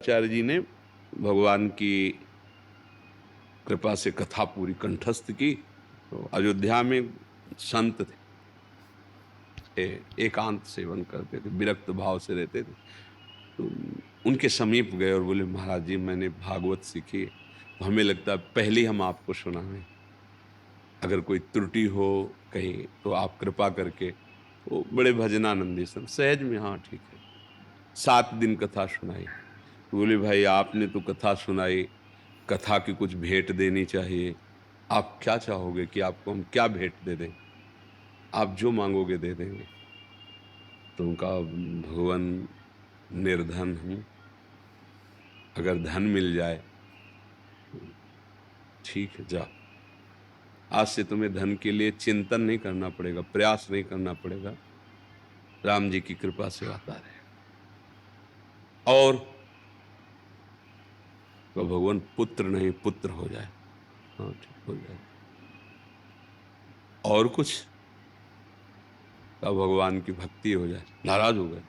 आचार्य जी ने भगवान की कृपा से कथा पूरी कंठस्थ की। तो अयोध्या में संत थे, एकांत सेवन करते थे, विरक्त भाव से रहते थे। तो उनके समीप गए और बोले, महाराज जी मैंने भागवत सीखी है, तो हमें लगता है पहले हम आपको सुनाएं, अगर कोई त्रुटि हो कहीं तो आप कृपा करके। वो बड़े भजनानंदी सन, सहज में हाँ ठीक है। 7 दिन कथा सुनाई। तो बोले, भाई आपने तो कथा सुनाई, कथा की कुछ भेंट देनी चाहिए। आप क्या चाहोगे कि आपको हम क्या भेंट दे दें? आप जो मांगोगे दे देंगे। तो उनका, भगवान निर्धन हूं, अगर धन मिल जाए तो ठीक है, जा। आज से तुम्हें धन के लिए चिंतन नहीं करना पड़ेगा, प्रयास नहीं करना पड़ेगा, राम जी की कृपा से आता रहेगा। और तो भगवान पुत्र नहीं पुत्र हो जाए। हाँ ठीक हो जाए। और कुछ का भगवान की भक्ति हो जाए। नाराज हो गए।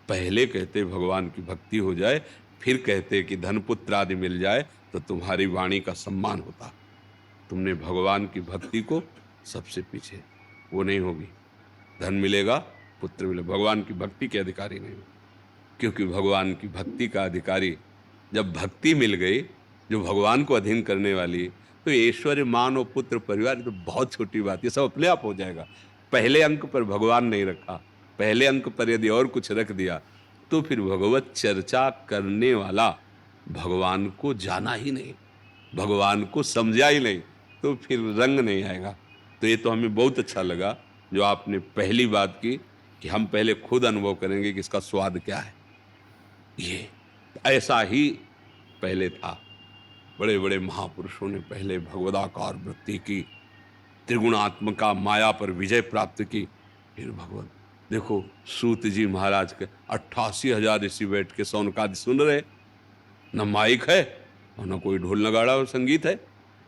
पहले कहते भगवान की भक्ति हो जाए, फिर कहते कि धन पुत्र आदि मिल जाए तो तुम्हारी वाणी का सम्मान होता। तुमने भगवान की भक्ति को सबसे पीछे, वो नहीं होगी। धन मिलेगा, पुत्र मिलेगा, भगवान की भक्ति के अधिकारी नहीं हो। क्योंकि भगवान की भक्ति का अधिकारी, जब भक्ति मिल गई जो भगवान को अधीन करने वाली, तो ऐश्वर्य मान और पुत्र परिवार तो बहुत छोटी बात है, सब अपने आप हो जाएगा। पहले अंक पर भगवान नहीं रखा, पहले अंक पर यदि और कुछ रख दिया तो फिर भगवत चर्चा करने वाला भगवान को जाना ही नहीं, भगवान को समझा ही नहीं, तो फिर रंग नहीं आएगा। तो ये तो हमें बहुत अच्छा लगा जो आपने पहली बात की कि हम पहले खुद अनुभव करेंगे कि इसका स्वाद क्या है। ये ऐसा ही पहले था। बड़े बड़े महापुरुषों ने पहले भगवदाकार वृत्ति की, त्रिगुणात्मका माया पर विजय प्राप्त की। फिर भगवत देखो, सूत जी महाराज के 88,000 ऋषि बैठ के सौनकादि सुन रहे, न माइक है और न कोई ढोल नगाड़ा और संगीत है,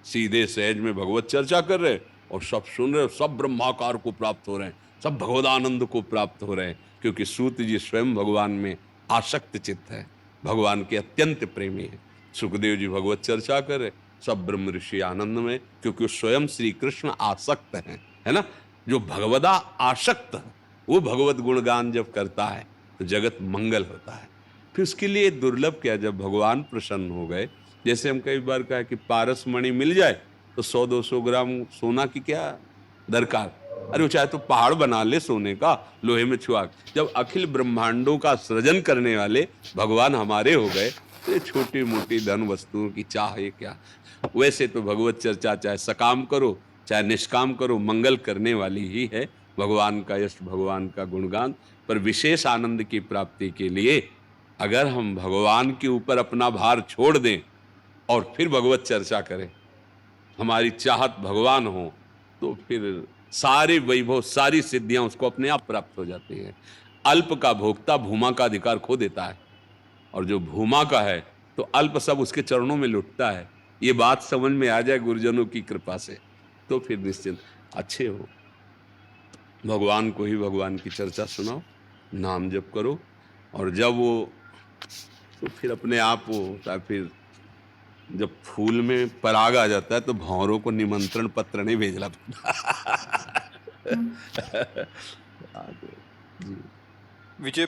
सीधे सहज में भगवत चर्चा कर रहे और सब सुन रहे, सब ब्रह्माकार को प्राप्त हो रहे हैं, सब भगवदानंद को प्राप्त हो रहे हैं। क्योंकि सूत जी स्वयं भगवान में आसक्त चित्त है, भगवान के अत्यंत प्रेमी है। सुखदेव जी भगवत चर्चा कर रहे, सब ब्रह्म ऋषि आनंद में, क्योंकि स्वयं श्री कृष्ण आसक्त है ना। जो भगवदा आसक्त है वो भगवत गुणगान जब करता है तो जगत मंगल होता है। फिर उसके लिए दुर्लभ क्या, जब भगवान प्रसन्न हो गए, जैसे हम कई बार कहा कि पारस मणि मिल जाए तो 100-200 ग्राम सोना की क्या दरकार। अरे वो चाहे तो पहाड़ बना ले सोने का, लोहे में छुआ। जब अखिल ब्रह्मांडों का सृजन करने वाले भगवान हमारे हो गए तो ये छोटी मोटी धन वस्तुओं की चाह है क्या। वैसे तो भगवत चर्चा चाहे सकाम करो चाहे निष्काम करो, मंगल करने वाली ही है। भगवान का यश, भगवान का गुणगान, पर विशेष आनंद की प्राप्ति के लिए अगर हम भगवान के ऊपर अपना भार छोड़ दें और फिर भगवत चर्चा करें, हमारी चाहत भगवान हो, तो फिर सारे वैभव, सारी सिद्धियां उसको अपने आप प्राप्त हो जाती हैं। अल्प का भोक्ता भूमा का अधिकार खो देता है, और जो भूमा का है तो अल्प सब उसके चरणों में लुटता है। ये बात समझ में आ जाए गुरुजनों की कृपा से, तो फिर निश्चिंत अच्छे हो। भगवान को ही भगवान की चर्चा सुनाओ, नाम जप करो, और जब वो, तो फिर अपने आप वो होता है। फिर जब फूल में पराग आ जाता है तो भंवरों को निमंत्रण पत्र नहीं भेजना पड़ता। जी। विजय